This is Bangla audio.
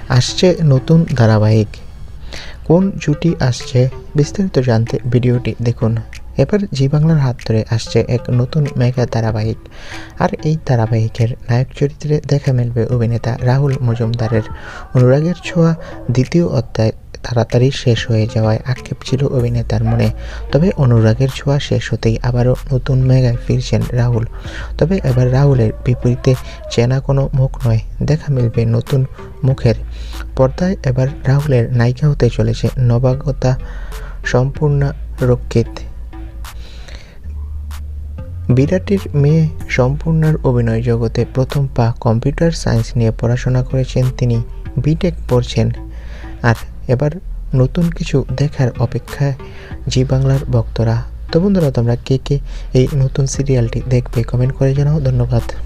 আসছে নতুন ধারাবাহিক। কোন জুটি আসছে বিস্তারিত জানতে ভিডিওটি দেখুন। এবার জি বাংলার হাত ধরে আসছে এক নতুন মেগা ধারাবাহিক। আর এই ধারাবাহিকের নায়ক চরিত্রে দেখা মিলবে অভিনেতা রাহুল মজুমদারের। অনুরাগের ছোঁয়া দ্বিতীয় অধ্যায় তাড়াতাড়ি শেষ হয়ে যাওয়ায় আক্ষেপ ছিল অভিনেতার মনে। তবে অনুরাগের ছোঁয়া শেষ হতেই আবারও নতুন মেগায় ফিরছেন রাহুল। তবে এবার রাহুলের বিপরীতে চেনা কোনো মুখ নয়, দেখা মিলবে নতুন মুখের। পর্দায় এবার রাহুলের নায়িকা হতে চলেছে নবাগতা সম্পূর্ণা রক্ষিত। বিরাটের মেয়ে সম্পূর্ণার অভিনয় জগতে প্রথম পা। কম্পিউটার সায়েন্স নিয়ে পড়াশোনা করেছেন তিনি, বিটেক পড়ছেন। আর এবার নতুন কিছু দেখার অপেক্ষায় জি বাংলার ভক্তরা। তো বন্ধুরা, তোমরা কে কে এই নতুন সিরিয়ালটি দেখবে কমেন্ট করে জানাও। ধন্যবাদ।